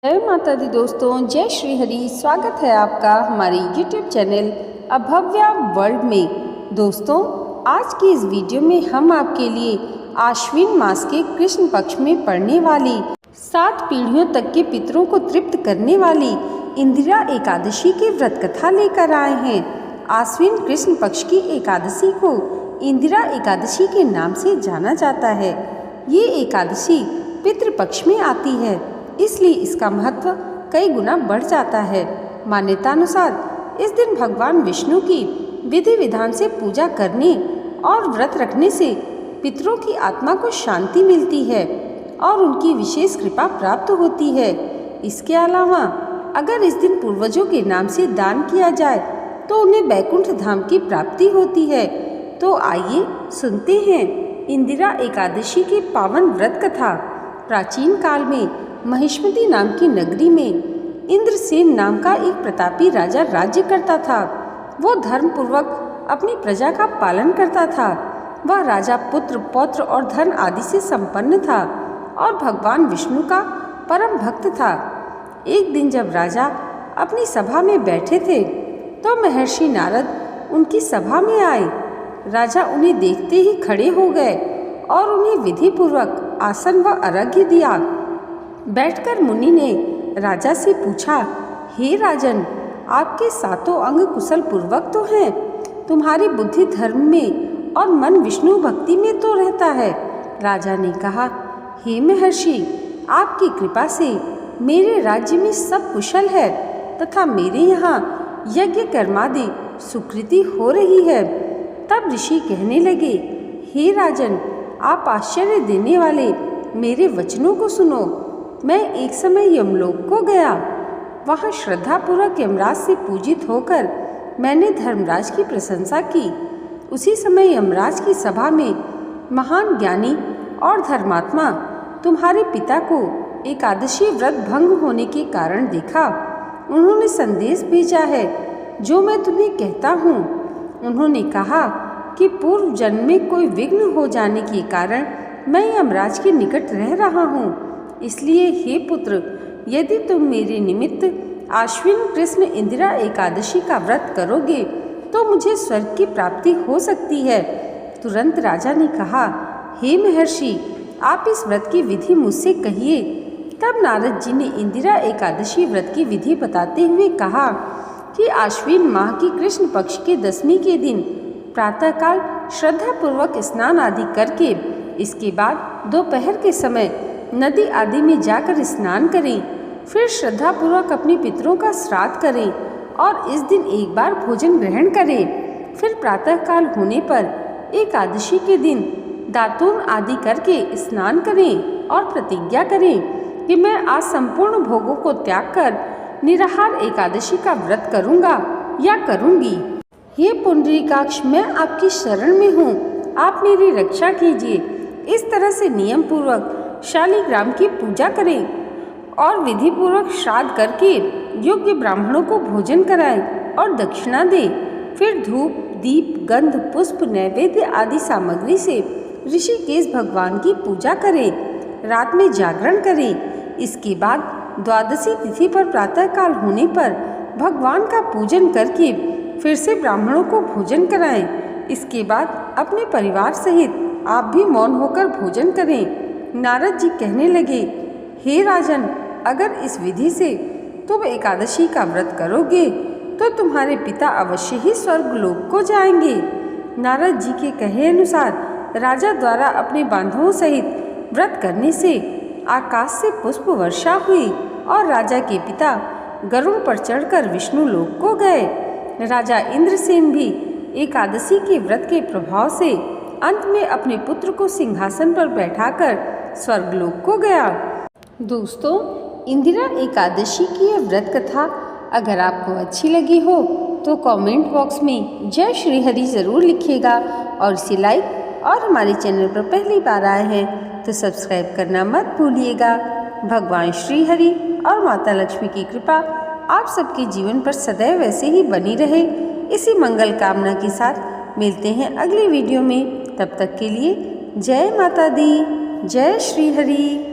जय माता दी दोस्तों, जय श्री हरि। स्वागत है आपका हमारे YouTube चैनल अभव्या वर्ल्ड में। दोस्तों, आज की इस वीडियो में हम आपके लिए आश्विन मास के कृष्ण पक्ष में पड़ने वाली 7 पीढ़ियों तक के पितरों को तृप्त करने वाली इंदिरा एकादशी की व्रत कथा लेकर आए हैं। आश्विन कृष्ण पक्ष की एकादशी को इंदिरा एकादशी के नाम से जाना जाता है। ये एकादशी पितृपक्ष में आती है, इसलिए इसका महत्व कई गुना बढ़ जाता है। मान्यतानुसार इस दिन भगवान विष्णु की विधि विधान से पूजा करने और व्रत रखने से पितरों की आत्मा को शांति मिलती है और उनकी विशेष कृपा प्राप्त होती है। इसके अलावा अगर इस दिन पूर्वजों के नाम से दान किया जाए तो उन्हें वैकुंठ धाम की प्राप्ति होती है। तो आइए सुनते हैं इंदिरा एकादशी की पावन व्रत कथा। प्राचीन काल में महिष्मती नाम की नगरी में इंद्रसेन नाम का एक प्रतापी राजा राज्य करता था। वो धर्मपूर्वक अपनी प्रजा का पालन करता था। वह राजा पुत्र पौत्र और धन आदि से संपन्न था और भगवान विष्णु का परम भक्त था। एक दिन जब राजा अपनी सभा में बैठे थे तो महर्षि नारद उनकी सभा में आए। राजा उन्हें देखते ही खड़े हो गए और उन्हें विधि पूर्वक आसन व अर्घ्य दिया। बैठकर मुनि ने राजा से पूछा, हे राजन, आपके 7 अंग कुशल पूर्वक तो हैं, तुम्हारी बुद्धि धर्म में और मन विष्णु भक्ति में तो रहता है। राजा ने कहा, हे महर्षि, आपकी कृपा से मेरे राज्य में सब कुशल है तथा मेरे यहाँ यज्ञ कर्मादि सुकृति हो रही है। तब ऋषि कहने लगे, हे राजन, आप आश्चर्य देने वाले मेरे वचनों को सुनो। मैं एक समय यमलोक को गया। वहाँ श्रद्धापूर्वक यमराज से पूजित होकर मैंने धर्मराज की प्रशंसा की। उसी समय यमराज की सभा में महान ज्ञानी और धर्मात्मा तुम्हारे पिता को एकादशी व्रत भंग होने के कारण देखा। उन्होंने संदेश भेजा है जो मैं तुम्हें कहता हूँ। उन्होंने कहा कि पूर्व जन्म में कोई विघ्न हो जाने के कारण मैं यमराज के निकट रह रहा हूँ। इसलिए हे पुत्र, यदि तुम मेरे निमित्त आश्विन कृष्ण इंदिरा एकादशी का व्रत करोगे तो मुझे स्वर्ग की प्राप्ति हो सकती है। तुरंत राजा ने कहा, हे महर्षि, आप इस व्रत की विधि मुझसे कहिए। तब नारद जी ने इंदिरा एकादशी व्रत की विधि बताते हुए कहा कि आश्विन माह की कृष्ण पक्ष के 10वीं के दिन प्रातःकाल श्रद्धापूर्वक स्नान आदि करके इसके बाद दोपहर के समय नदी आदि में जाकर स्नान करें। फिर श्रद्धापूर्वक अपने पितरों का श्राद्ध करें और इस दिन एक बार भोजन ग्रहण करें। फिर प्रातःकाल होने पर एकादशी के दिन दातून आदि करके स्नान करें और प्रतिज्ञा करें कि मैं आज संपूर्ण भोगों को त्याग कर निराहार एकादशी का व्रत करूँगा या करूँगी। हे पुंडरीकाक्ष, मैं आपकी शरण में हूँ, आप मेरी रक्षा कीजिए। इस तरह से नियम पूर्वक शालिग्राम की पूजा करें और विधि पूर्वक श्राद्ध करके योग्य ब्राह्मणों को भोजन कराएं और दक्षिणा दें। फिर धूप दीप गंध पुष्प नैवेद्य आदि सामग्री से ऋषिकेश भगवान की पूजा करें। रात में जागरण करें। इसके बाद द्वादशी तिथि पर प्रातःकाल होने पर भगवान का पूजन करके फिर से ब्राह्मणों को भोजन कराएं। इसके बाद अपने परिवार सहित आप भी मौन होकर भोजन करें। नारद जी कहने लगे, हे राजन, अगर इस विधि से तुम एकादशी का व्रत करोगे तो तुम्हारे पिता अवश्य ही स्वर्गलोक को जाएंगे। नारद जी के कहे अनुसार राजा द्वारा अपने बांधवों सहित व्रत करने से आकाश से पुष्प वर्षा हुई और राजा के पिता गरुड़ पर चढ़कर विष्णु लोक को गए। राजा इंद्रसेन भी एकादशी के व्रत के प्रभाव से अंत में अपने पुत्र को सिंहासन पर बैठाकर स्वर्गलोक को गया। दोस्तों, इंदिरा एकादशी की यह व्रत कथा अगर आपको अच्छी लगी हो तो कमेंट बॉक्स में जय श्री हरि ज़रूर लिखिएगा और इसे लाइक और हमारे चैनल पर पहली बार आए हैं तो सब्सक्राइब करना मत भूलिएगा। भगवान श्री हरि और माता लक्ष्मी की कृपा आप सबके जीवन पर सदैव ऐसे ही बनी रहे, इसी मंगल कामना के साथ मिलते हैं अगली वीडियो में। तब तक के लिए जय माता दी, जय श्री हरि।